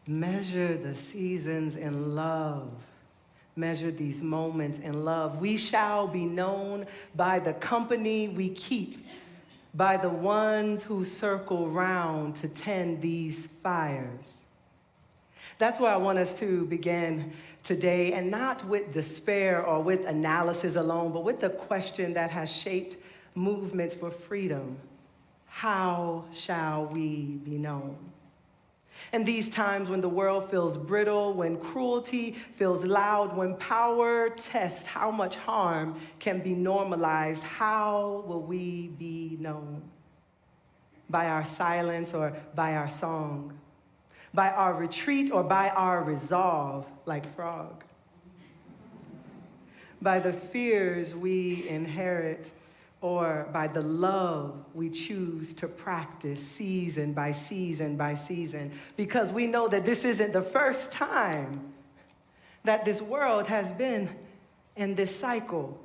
Measure the seasons in love. Measure these moments in love. We shall be known by the company we keep, by the ones who circle round to tend these fires. That's where I want us to begin today, and not with despair or with analysis alone, but with the question that has shaped movements for freedom. How shall we be known? In these times when the world feels brittle, when cruelty feels loud, when power tests how much harm can be normalized, how will we be known? By our silence or by our song? By our retreat or by our resolve, like Frog? By the fears we inherit or by the love we choose to practice season by season by season? Because we know that this isn't the first time that this world has been in this cycle.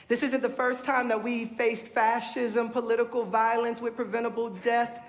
This isn't the first time that we faced fascism, political violence with preventable death,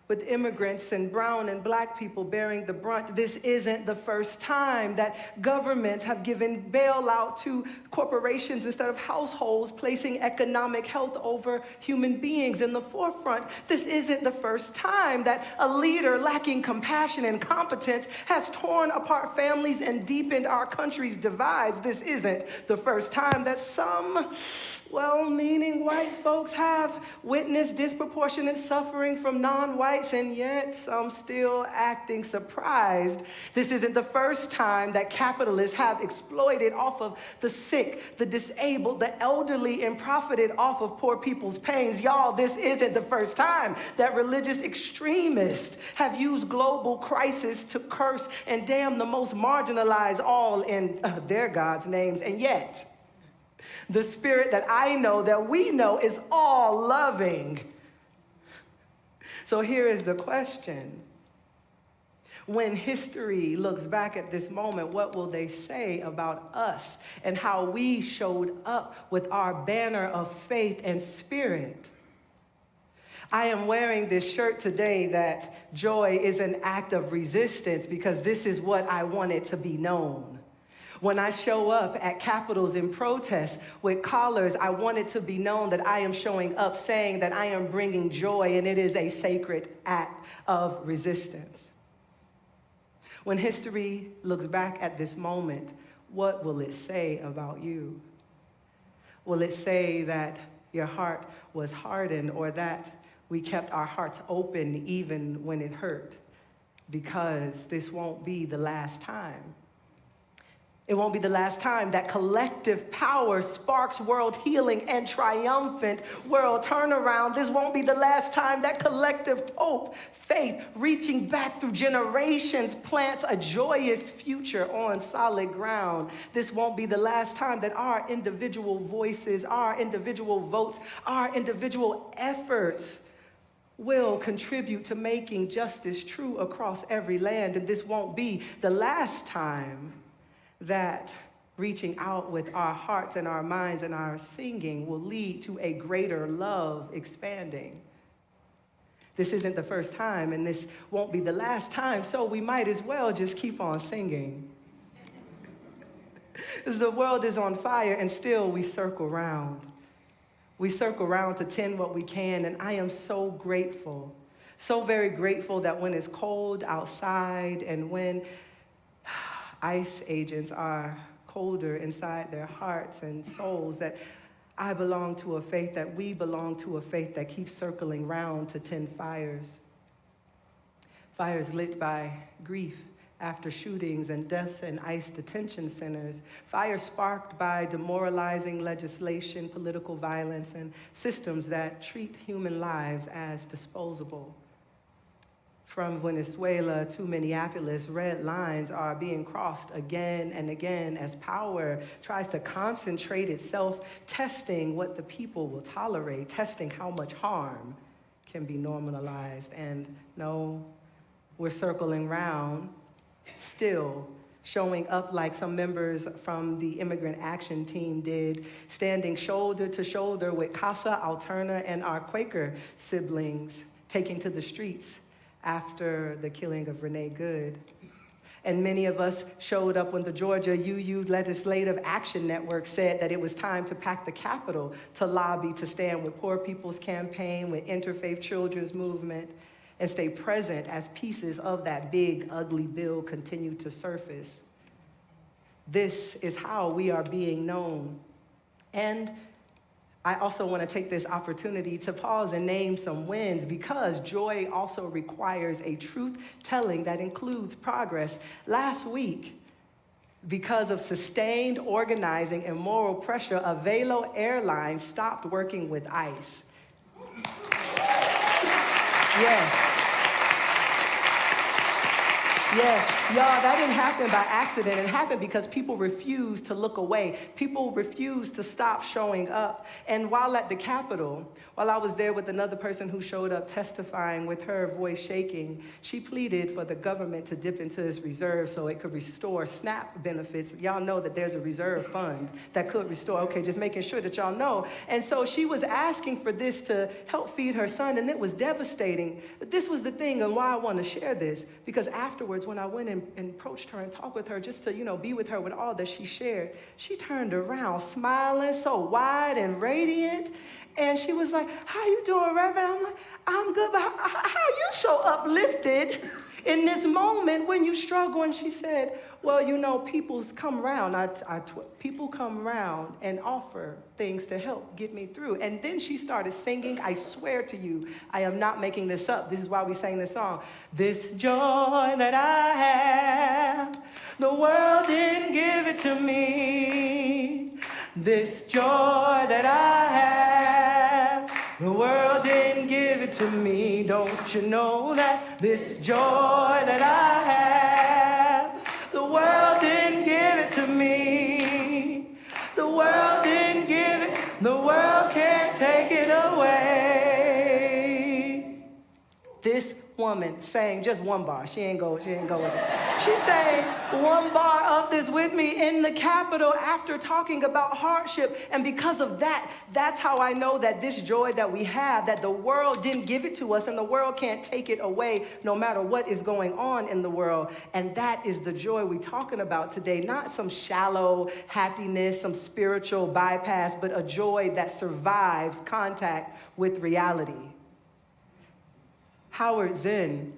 with immigrants and brown and black people bearing the brunt. This isn't the first time that governments have given bailout to corporations instead of households, placing economic health over human beings in the forefront. This isn't the first time that a leader lacking compassion and competence has torn apart families and deepened our country's divides. This isn't the first time that some well-meaning white folks have witnessed disproportionate suffering from non-whites, and yet some still acting surprised. This isn't the first time that capitalists have exploited off of the sick, the disabled, the elderly, and profited off of poor people's pains. Y'all, this isn't the first time that religious extremists have used global crisis to curse and damn the most marginalized, all in their God's names. And yet, the spirit that I know, that we know, is all loving. So here is the question. When history looks back at this moment, what will they say about us and how we showed up with our banner of faith and spirit? I am wearing this shirt today that joy is an act of resistance, because this is what I want it to be known. When I show up at capitals in protest with collars, I want it to be known that I am showing up saying that I am bringing joy, and it is a sacred act of resistance. When history looks back at this moment, what will it say about you? Will it say that your heart was hardened, or that we kept our hearts open even when it hurt? Because this won't be the last time. It won't be the last time that collective power sparks world healing and triumphant world turnaround. This won't be the last time that collective hope, faith, reaching back through generations, plants a joyous future on solid ground. This won't be the last time that our individual voices, our individual votes, our individual efforts will contribute to making justice true across every land. And this won't be the last time that reaching out with our hearts and our minds and our singing will lead to a greater love expanding. This isn't the first time, and this won't be the last time, so we might as well just keep on singing. Because the world is on fire, and still we circle round. We circle round to tend what we can, and I am so grateful, so very grateful that when it's cold outside and when ICE agents are colder inside their hearts and souls, that I belong to a faith, that we belong to a faith that keeps circling round to tend fires. Fires lit by grief after shootings and deaths in ICE detention centers. Fires sparked by demoralizing legislation, political violence, and systems that treat human lives as disposable. From Venezuela to Minneapolis, red lines are being crossed again and again as power tries to concentrate itself, testing what the people will tolerate, testing how much harm can be normalized. And no, we're circling round, still showing up like some members from the Immigrant Action Team did, standing shoulder to shoulder with Casa Alterna and our Quaker siblings, taking to the streets after the killing of Renee Good. And many of us showed up when the Georgia UU Legislative Action Network said that it was time to pack the Capitol to lobby to stand with Poor People's Campaign, with Interfaith Children's Movement, and stay present as pieces of that big, ugly bill continue to surface. This is how we are being known. And I also want to take this opportunity to pause and name some wins, because joy also requires a truth-telling that includes progress. Last week, because of sustained organizing and moral pressure, Avelo Airlines stopped working with ICE. Yes. Yes, y'all, that didn't happen by accident. It happened because people refused to look away. People refused to stop showing up. And while at the Capitol, while I was there with another person who showed up testifying with her voice shaking, she pleaded for the government to dip into its reserve so it could restore SNAP benefits. Y'all know that there's a reserve fund that could restore. Okay, just making sure that y'all know. And so she was asking for this to help feed her son, and it was devastating. But this was the thing and why I want to share this, because afterwards, when I went and approached her and talked with her just to, be with her with all that she shared, she turned around smiling so wide and radiant. And she was like, "How you doing, Reverend?" I'm like, "I'm good, but how are you so uplifted in this moment when you struggle?" And she said, "Well, people come around. People come around and offer things to help get me through." And then she started singing. I swear to you, I am not making this up. This is why we sang this song. "This joy that I have, the world didn't give it to me. This joy that I have, the world didn't give it to me. Don't you know that this joy that I have, the world didn't give it to me. The world didn't give it, the world can't take it away." This woman sang just one bar. She ain't go with it. She sang one bar of this with me in the Capitol after talking about hardship. And because of that, that's how I know that this joy that we have, that the world didn't give it to us and the world can't take it away no matter what is going on in the world. And that is the joy we're talking about today. Not some shallow happiness, some spiritual bypass, but a joy that survives contact with reality. Howard Zinn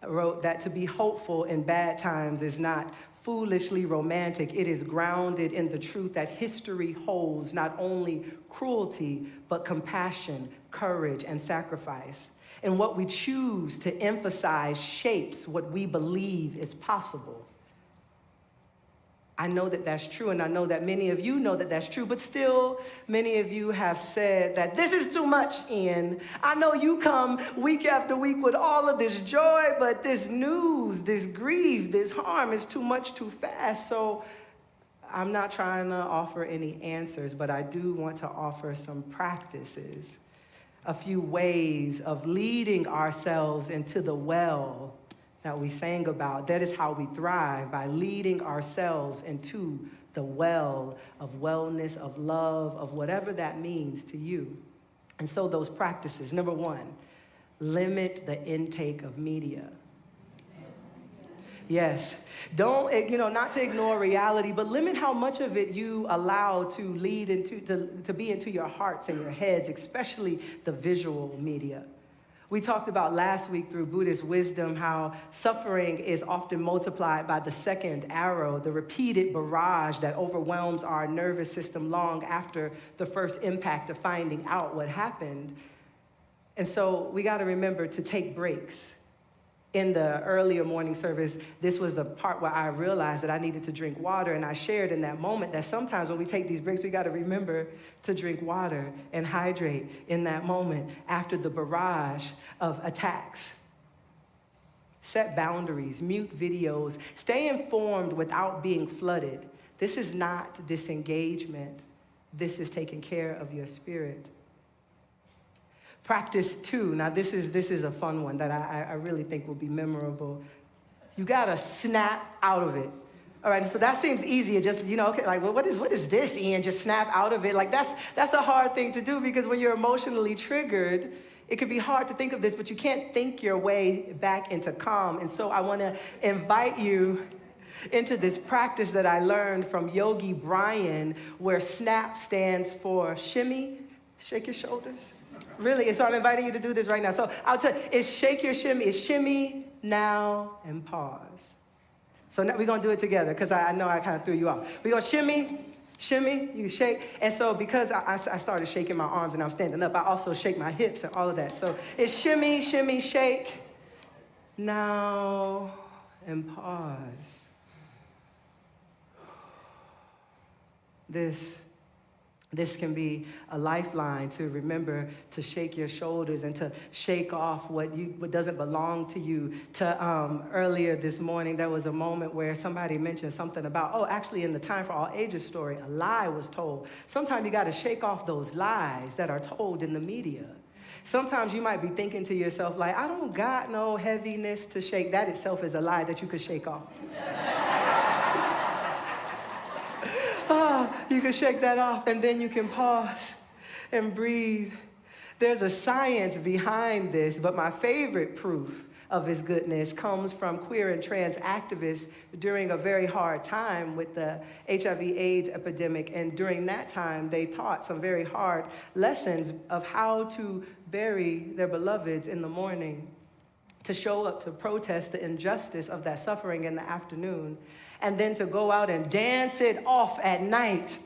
wrote that to be hopeful in bad times is not foolishly romantic. It is grounded in the truth that history holds not only cruelty, but compassion, courage, and sacrifice. And what we choose to emphasize shapes what we believe is possible. I know that that's true, and I know that many of you know that that's true, but still, many of you have said that this is too much, Ian. I know you come week after week with all of this joy, but this news, this grief, this harm is too much too fast. So I'm not trying to offer any answers, but I do want to offer some practices, a few ways of leading ourselves into the well that we sang about. That is how we thrive, by leading ourselves into the well of wellness, of love, of whatever that means to you. And so those practices, number one, limit the intake of media. Yes, don't, not to ignore reality, but limit how much of it you allow to lead into, to be into your hearts and your heads, especially the visual media. We talked about last week through Buddhist wisdom how suffering is often multiplied by the second arrow, the repeated barrage that overwhelms our nervous system long after the first impact of finding out what happened. And so we got to remember to take breaks. In the earlier morning service, this was the part where I realized that I needed to drink water, and I shared in that moment that sometimes when we take these breaks, we got to remember to drink water and hydrate in that moment after the barrage of attacks. Set boundaries, mute videos, stay informed without being flooded. This is not disengagement. This is taking care of your spirit. Practice two. Now this is a fun one that I really think will be memorable. You gotta snap out of it. All right, so that seems easier, just, okay, like, well, what is this, Ian? Just snap out of it. Like, that's a hard thing to do, because when you're emotionally triggered, it can be hard to think of this, but you can't think your way back into calm. And so I want to invite you into this practice that I learned from Yogi Brian, where SNAP stands for shimmy, shake your shoulders. Really, and so I'm inviting you to do this right now. So I'll tell you, it's shake your shimmy, it's shimmy, now, and pause. So now we're going to do it together, because I know I kind of threw you off. We're going to shimmy, you shake. And so because I started shaking my arms and I'm standing up, I also shake my hips and all of that. So it's shimmy, shimmy, shake, now, and pause. This can be a lifeline to remember to shake your shoulders and to shake off what doesn't belong to you. Earlier this morning, there was a moment where somebody mentioned something about, actually in the Time for All Ages story, a lie was told. Sometimes you got to shake off those lies that are told in the media. Sometimes you might be thinking to yourself, like, I don't got no heaviness to shake. That itself is a lie that you could shake off. You can shake that off, and then you can pause and breathe. There's a science behind this, but my favorite proof of his goodness comes from queer and trans activists during a very hard time with the HIV/AIDS epidemic. And during that time, they taught some very hard lessons of how to bury their beloveds in the morning, to show up to protest the injustice of that suffering in the afternoon, and then to go out and dance it off at night.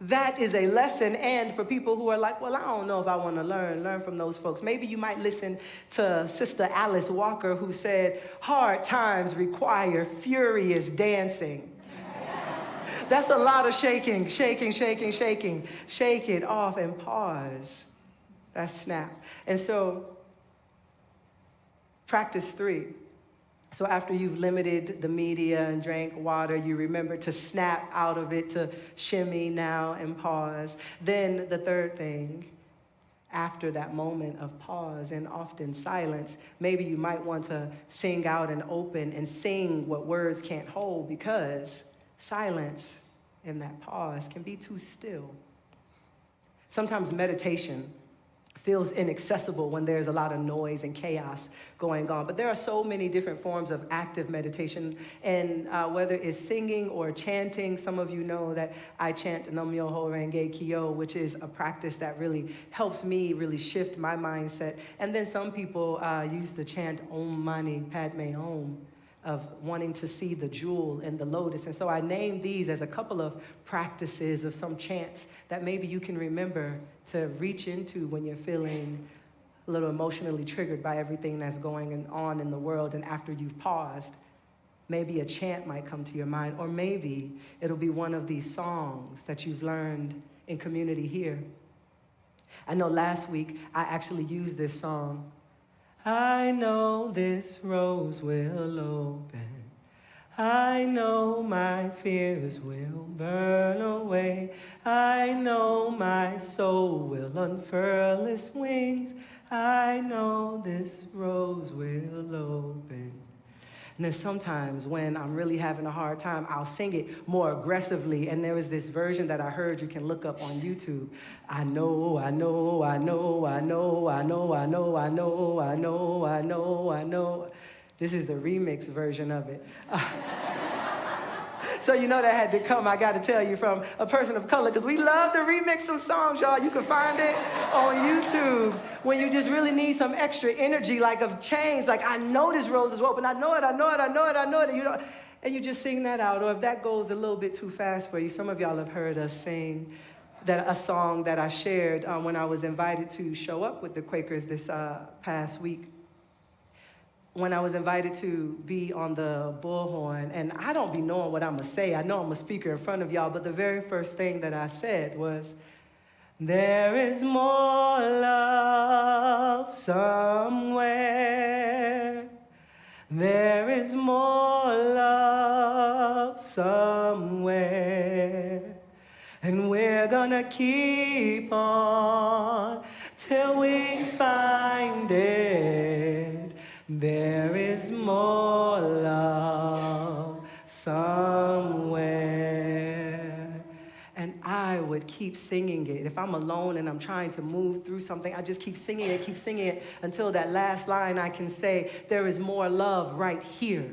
That is a lesson. And for people who are like, well, I don't know if I want to learn from those folks. Maybe you might listen to Sister Alice Walker, who said, hard times require furious dancing. That's a lot of shaking. Shake it off and pause. That's snap. And so practice 3. So after you've limited the media and drank water, you remember to snap out of it, to shimmy now and pause. Then the third thing, after that moment of pause and often silence, maybe you might want to sing out and open and sing what words can't hold, because silence in that pause can be too still. Sometimes meditation feels inaccessible when there's a lot of noise and chaos going on. But there are so many different forms of active meditation, and whether it's singing or chanting, some of you know that I chant Nam Myoho Renge Kyo, which is a practice that really helps me really shift my mindset. And then some people use the chant Om Mani Padme Om, of wanting to see the jewel and the lotus. And so I named these as a couple of practices of some chants that maybe you can remember to reach into when you're feeling a little emotionally triggered by everything that's going on in the world. And after you've paused, maybe a chant might come to your mind, or maybe it'll be one of these songs that you've learned in community here. I know last week I actually used this song. I know this rose will open. I know my fears will burn away. I know my soul will unfurl its wings. I know this rose will open. And then sometimes when I'm really having a hard time, I'll sing it more aggressively. And there is this version that I heard you can look up on YouTube. I know. This is the remix version of it. So you know that had to come, I got to tell you, from a person of color, because we love to remix some songs, y'all. You can find it on YouTube when you just really need some extra energy, like of change, like I know this rose is open, I know it, and you know, and you just sing that out. Or if that goes a little bit too fast for you, some of y'all have heard us sing a song that I shared when I was invited to show up with the Quakers this past week. When I was invited to be on the bullhorn, and I don't be knowing what I'm gonna say. I know I'm a speaker in front of y'all, but the very first thing that I said was, there is more love somewhere. There is more love somewhere. And we're gonna keep on till we find it. There is more love somewhere. And I would keep keep singing it. If I'm alone and I'm trying to move through something, I just keep singing it until that last line I can say, there is more love right here.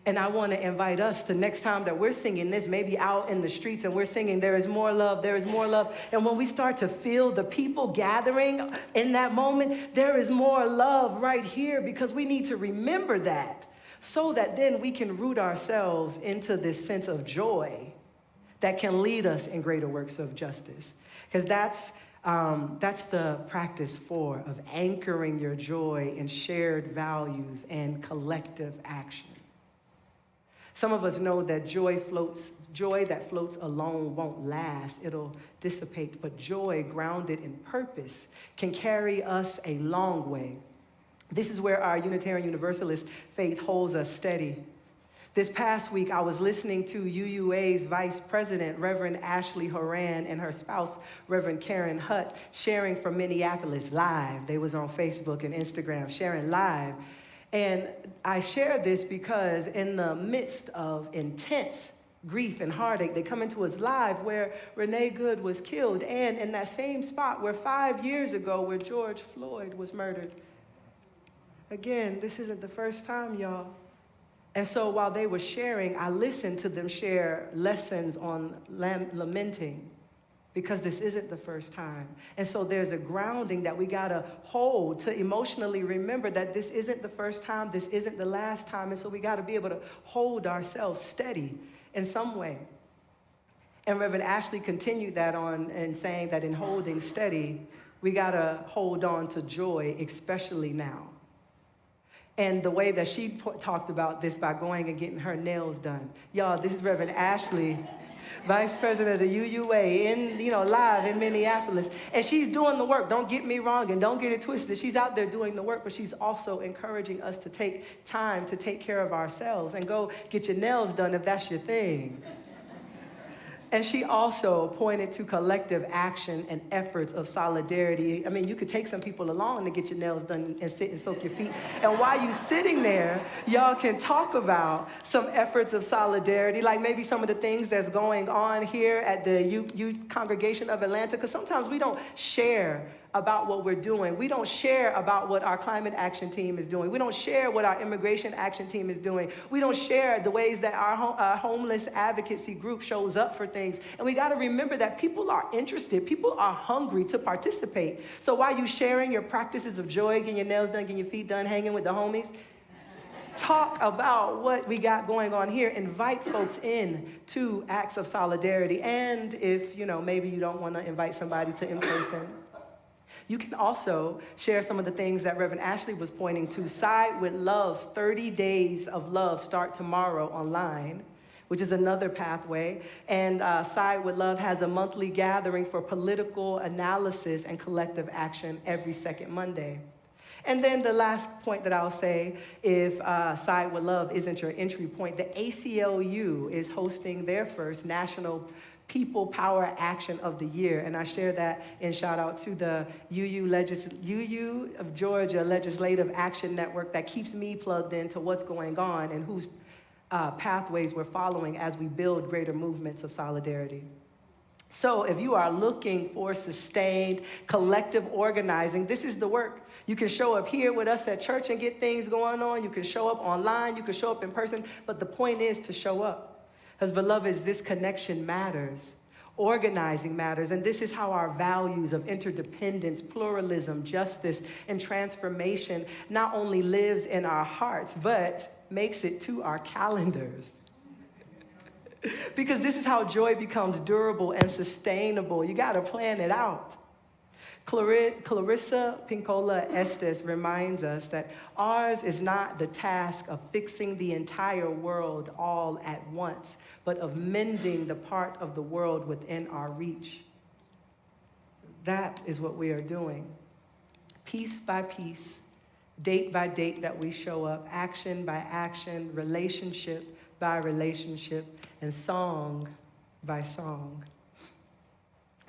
And I want to invite us the next time that we're singing this, maybe out in the streets and we're singing, there is more love, there is more love. And when we start to feel the people gathering in that moment, there is more love right here, because we need to remember that so that then we can root ourselves into this sense of joy that can lead us in greater works of justice. Because that's the practice of anchoring your joy in shared values and collective action. Some of us know that joy that floats alone won't last. It'll dissipate. But joy grounded in purpose can carry us a long way. This is where our Unitarian Universalist faith holds us steady. This past week, I was listening to UUA's Vice President, Reverend Ashley Horan, and her spouse, Reverend Karen Hutt, sharing from Minneapolis live. They was on Facebook and Instagram sharing live. And I share this because in the midst of intense grief and heartache, they come into his live where Renee Good was killed, and in that same spot where 5 years ago where George Floyd was murdered. Again, this isn't the first time, y'all. And so while they were sharing, I listened to them share lessons on lamenting, because this isn't the first time. And so there's a grounding that we gotta hold to emotionally remember that this isn't the first time, this isn't the last time, and so we gotta be able to hold ourselves steady in some way. And Reverend Ashley continued that on and saying that in holding steady, we gotta hold on to joy, especially now. And the way that she talked about this by going and getting her nails done. Y'all, this is Reverend Ashley, Vice President of the UUA, live in Minneapolis. And she's doing the work. Don't get me wrong and don't get it twisted. She's out there doing the work, but she's also encouraging us to take time to take care of ourselves and go get your nails done if that's your thing. And she also pointed to collective action and efforts of solidarity. I mean, you could take some people along to get your nails done and sit and soak your feet. And while you're sitting there, y'all can talk about some efforts of solidarity, like maybe some of the things that's going on here at the U Congregation of Atlanta, because sometimes we don't share about what we're doing. We don't share about what our climate action team is doing. We don't share what our immigration action team is doing. We don't share the ways that our homeless advocacy group shows up for things. And we got to remember that people are interested. People are hungry to participate. So while you're sharing your practices of joy, getting your nails done, getting your feet done, hanging with the homies, talk about what we got going on here. Invite folks in to acts of solidarity. And if, maybe you don't want to invite somebody to in person, you can also share some of the things that Reverend Ashley was pointing to. Side with Love's 30 Days of Love start tomorrow online, which is another pathway. And Side with Love has a monthly gathering for political analysis and collective action every second Monday. And then the last point that I'll say, if Side with Love isn't your entry point, the ACLU is hosting their first National People Power Action of the Year. And I share that in shout out to the UU of Georgia Legislative Action Network that keeps me plugged into what's going on and whose pathways we're following as we build greater movements of solidarity. So if you are looking for sustained collective organizing, this is the work. You can show up here with us at church and get things going on. You can show up online. You can show up in person. But the point is to show up. Because, beloveds, this connection matters. Organizing matters. And this is how our values of interdependence, pluralism, justice, and transformation not only lives in our hearts, but makes it to our calendars. Because this is how joy becomes durable and sustainable. You got to plan it out. Clarissa Pinkola Estes reminds us that ours is not the task of fixing the entire world all at once, but of mending the part of the world within our reach. That is what we are doing. Piece by piece, date by date that we show up, action by action, relationship by relationship, and song by song.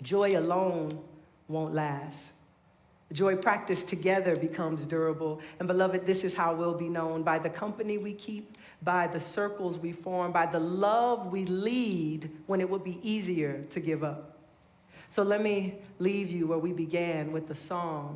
Joy alone won't last. Joy practiced together becomes durable. And beloved, this is how we'll be known: by the company we keep, by the circles we form, by the love we lead when it would be easier to give up. So let me leave you where we began, with the song.